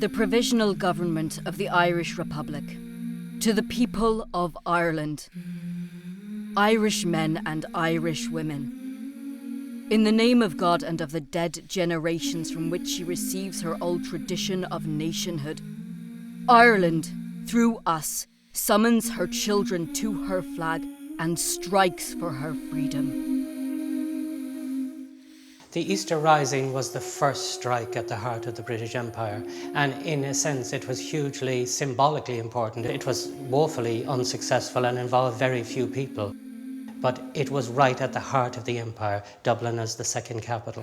the Provisional Government of the Irish Republic, to the people of Ireland, Irish men and Irish women, in the name of God and of the dead generations from which she receives her old tradition of nationhood, Ireland, through us, summons her children to her flag and strikes for her freedom. The Easter Rising was the first strike at the heart of the British Empire, and in a sense it was hugely symbolically important. It was woefully unsuccessful and involved very few people, but it was right at the heart of the empire, Dublin as the second capital.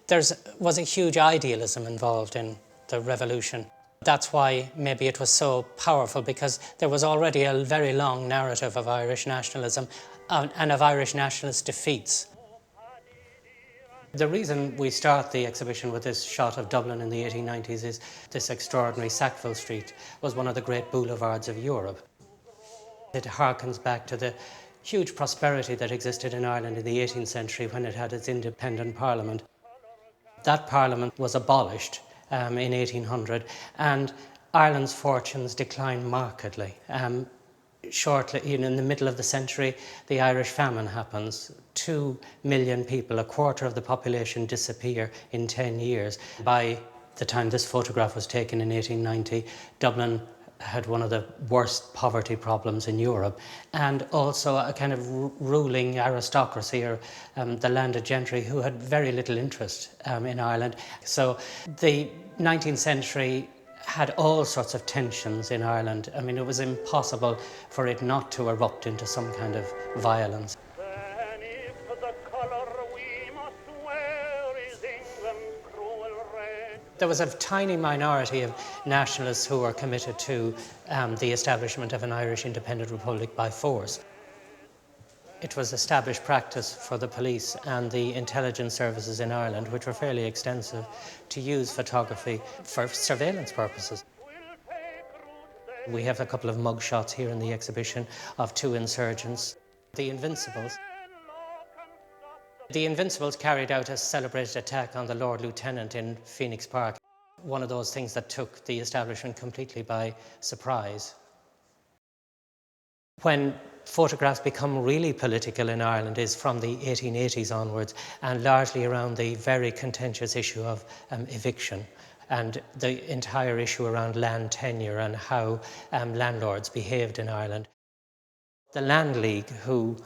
There was a huge idealism involved in the revolution. That's why maybe it was so powerful, because there was already a very long narrative of Irish nationalism and of Irish nationalist defeats. The reason we start the exhibition with this shot of Dublin in the 1890s is this extraordinary Sackville Street was one of the great boulevards of Europe. It harkens back to the huge prosperity that existed in Ireland in the 18th century when it had its independent parliament. That parliament was abolished in 1800, and Ireland's fortunes declined markedly. Shortly, in the middle of the century, the Irish famine happens. 2 million people, a quarter of the population, disappear in 10 years. By the time this photograph was taken in 1890, Dublin had one of the worst poverty problems in Europe, and also a kind of ruling aristocracy, or the landed gentry, who had very little interest in Ireland. So the 19th century had all sorts of tensions in Ireland. I mean, it was impossible for it not to erupt into some kind of violence. There was a tiny minority of nationalists who were committed to the establishment of an Irish independent republic by force. It was established practice for the police and the intelligence services in Ireland, which were fairly extensive, to use photography for surveillance purposes. We have a couple of mug shots here in the exhibition of 2 insurgents, the Invincibles. The Invincibles carried out a celebrated attack on the Lord Lieutenant in Phoenix Park, one of those things that took the establishment completely by surprise. When photographs become really political in Ireland is from the 1880s onwards, and largely around the very contentious issue of eviction and the entire issue around land tenure and how landlords behaved in Ireland. The Land League, who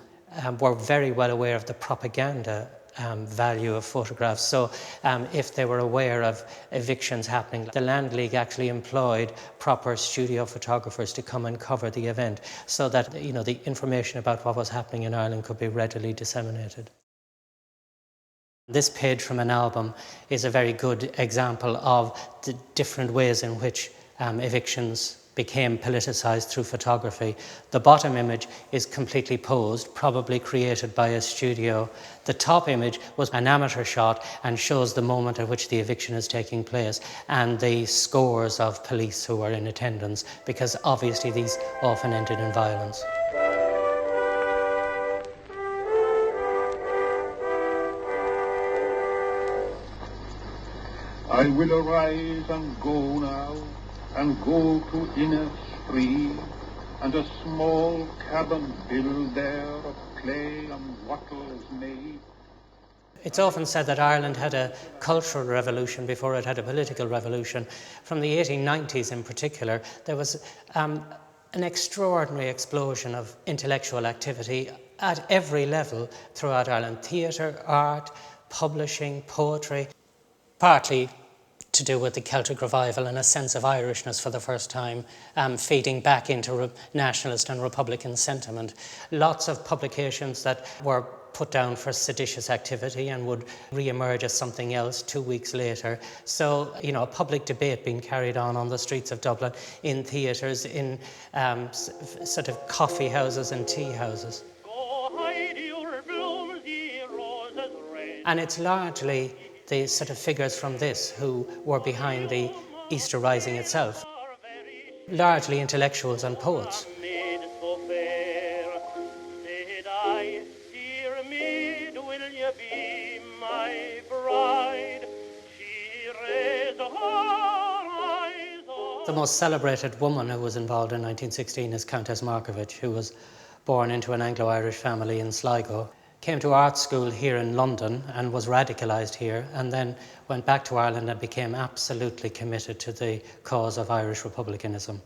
were very well aware of the propaganda value of photographs. So if they were aware of evictions happening, the Land League actually employed proper studio photographers to come and cover the event, so that the information about what was happening in Ireland could be readily disseminated. This page from an album is a very good example of the different ways in which evictions became politicized through photography. The bottom image is completely posed, probably created by a studio. The top image was an amateur shot and shows the moment at which the eviction is taking place and the scores of police who are in attendance, because obviously these often ended in violence. I will arise and go now, and go to Innisfree, and a small cabin build there of clay and wattles made. It's often said that Ireland had a cultural revolution before it had a political revolution. From the 1890s in particular, there was an extraordinary explosion of intellectual activity at every level throughout Ireland: theatre, art, publishing, poetry, partly to do with the Celtic revival and a sense of Irishness for the first time, feeding back into nationalist and republican sentiment. Lots of publications that were put down for seditious activity and would re-emerge as something else 2 weeks later. So, a public debate being carried on the streets of Dublin, in theatres, in sort of coffee houses and tea houses. And it's largely the sort of figures from this who were behind the Easter Rising itself. Largely intellectuals and poets. The most celebrated woman who was involved in 1916 is Countess Markievicz, who was born into an Anglo-Irish family in Sligo, came to art school here in London and was radicalised here, and then went back to Ireland and became absolutely committed to the cause of Irish republicanism.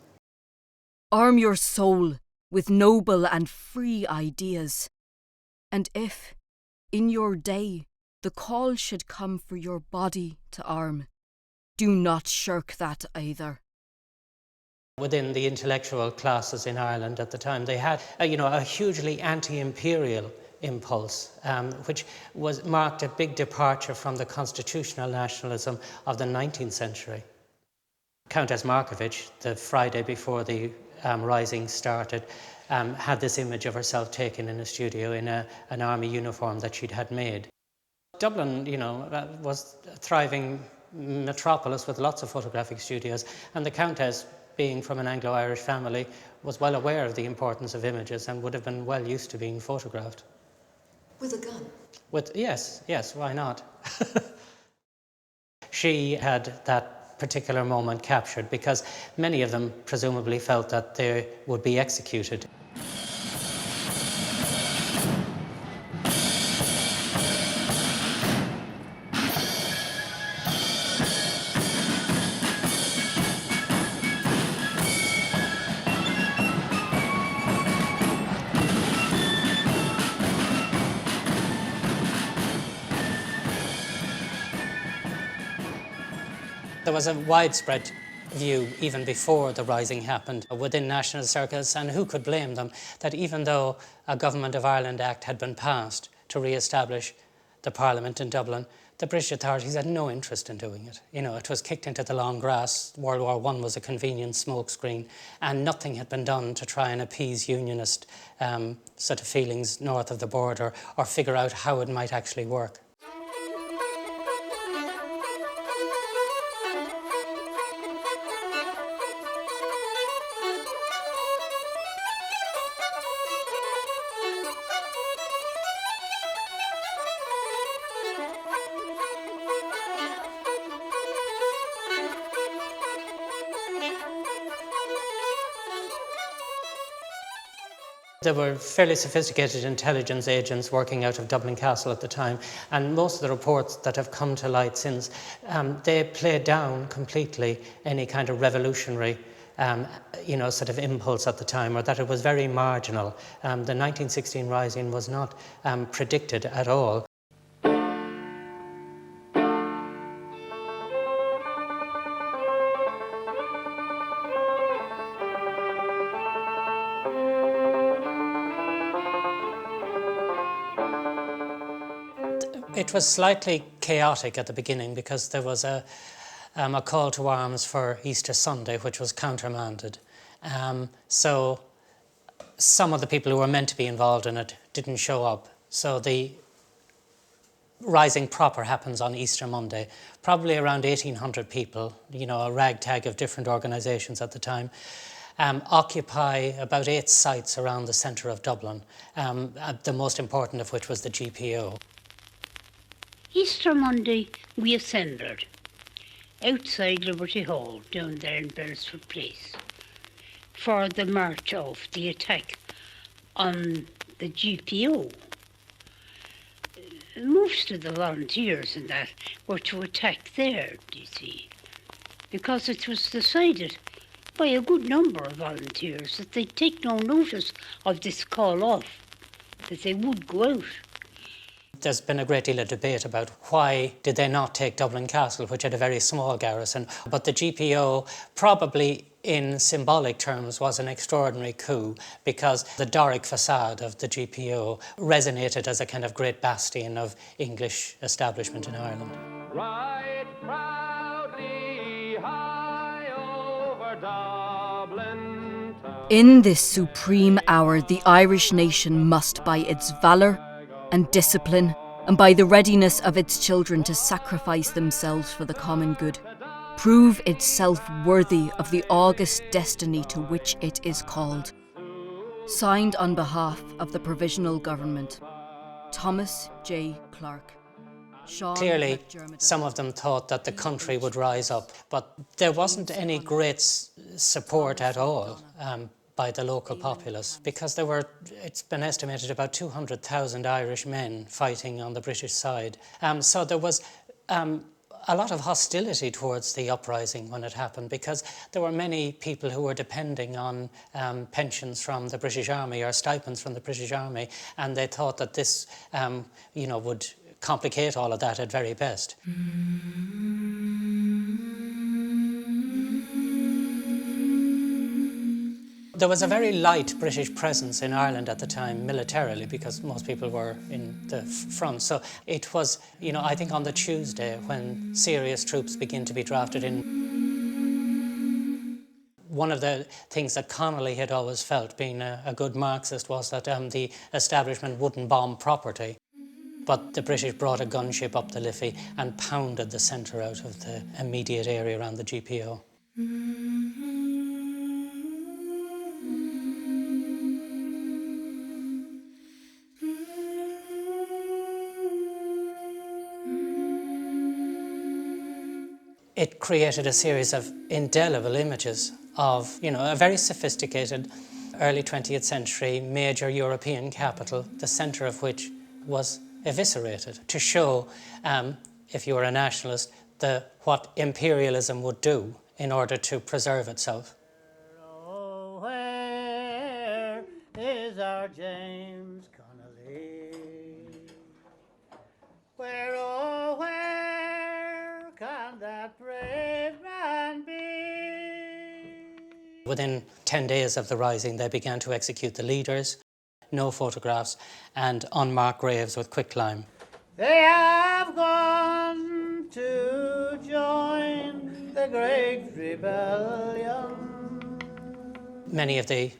Arm your soul with noble and free ideas, and if, in your day, the call should come for your body to arm, do not shirk that either. Within the intellectual classes in Ireland at the time, they had a hugely anti-imperial impulse, which marked a big departure from the constitutional nationalism of the 19th century. Countess Markievicz, the Friday before the rising started, had this image of herself taken in a studio in an army uniform that she'd had made. Dublin, was a thriving metropolis with lots of photographic studios, and the Countess, being from an Anglo-Irish family, was well aware of the importance of images and would have been well used to being photographed. With a gun? Yes, why not? She had that particular moment captured because many of them presumably felt that they would be executed. There was a widespread view, even before the rising happened, within national circles, and who could blame them, that even though a Government of Ireland Act had been passed to re-establish the Parliament in Dublin, the British authorities had no interest in doing it. It was kicked into the long grass. World War I was a convenient smokescreen, and nothing had been done to try and appease unionist sort of feelings north of the border or figure out how it might actually work. There were fairly sophisticated intelligence agents working out of Dublin Castle at the time, and most of the reports that have come to light since, they played down completely any kind of revolutionary sort of impulse at the time, or that it was very marginal. The 1916 Rising was not predicted at all. It was slightly chaotic at the beginning because there was a call to arms for Easter Sunday, which was countermanded. So some of the people who were meant to be involved in it didn't show up. So the rising proper happens on Easter Monday. Probably around 1,800 people, a ragtag of different organisations at the time, occupy about 8 sites around the centre of Dublin, the most important of which was the GPO. Easter Monday, we assembled outside Liberty Hall down there in Beresford Place for the march of the attack on the GPO. Most of the volunteers in that were to attack there, do you see, because it was decided by a good number of volunteers that they'd take no notice of this call off, that they would go out. There's been a great deal of debate about why did they not take Dublin Castle, which had a very small garrison. But the GPO, probably in symbolic terms, was an extraordinary coup because the Doric facade of the GPO resonated as a kind of great bastion of English establishment in Ireland. Ride proudly high over Dublin town. In this supreme hour, the Irish nation must, by its valour and discipline, and by the readiness of its children to sacrifice themselves for the common good, prove itself worthy of the august destiny to which it is called. Signed on behalf of the Provisional Government, Thomas J. Clarke, Clearly, some of them thought that the country would rise up, but there wasn't any great support at all by the local populace, because it's been estimated, about 200,000 Irish men fighting on the British side. So there was a lot of hostility towards the uprising when it happened, because there were many people who were depending on pensions from the British Army or stipends from the British Army, and they thought that this would complicate all of that at very best. There was a very light British presence in Ireland at the time militarily, because most people were in the front. So it was, I think on the Tuesday when serious troops begin to be drafted in. One of the things that Connolly had always felt, being a good Marxist, was that the establishment wouldn't bomb property. But the British brought a gunship up the Liffey and pounded the centre out of the immediate area around the GPO. It created a series of indelible images of, a very sophisticated early 20th century major European capital, the centre of which was eviscerated, to show, if you were a nationalist, what imperialism would do in order to preserve itself. Oh, where is our James Connolly? Where, oh, where can that brave man be? Within 10 days of the rising, they began to execute the leaders, no photographs, and unmarked graves with quicklime. They have gone to join the great rebellion. Many of the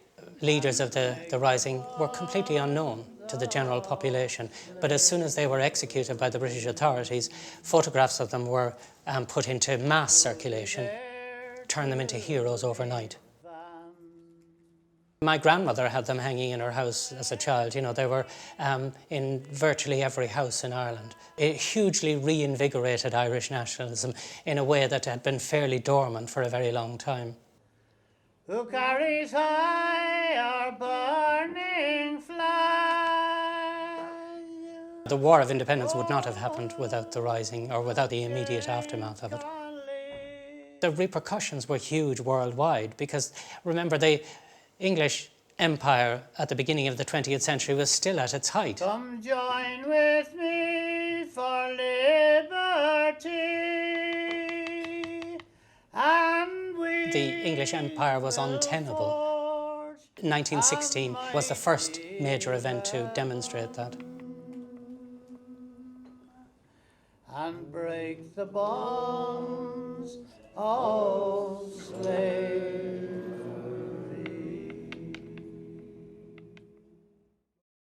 leaders of the rising were completely unknown to the general population, but as soon as they were executed by the British authorities, photographs of them were put into mass circulation, turned them into heroes overnight. My grandmother had them hanging in her house as a child. They were in virtually every house in Ireland. It hugely reinvigorated Irish nationalism in a way that had been fairly dormant for a very long time. Who carries high our burning flag? The War of Independence would not have happened without the rising or without the immediate aftermath of it. The repercussions were huge worldwide, because remember, the English Empire at the beginning of the 20th century was still at its height. Come join with me for liberty, and we The English Empire was untenable. 1916 was the first major event to demonstrate that. and break the bonds of slavery.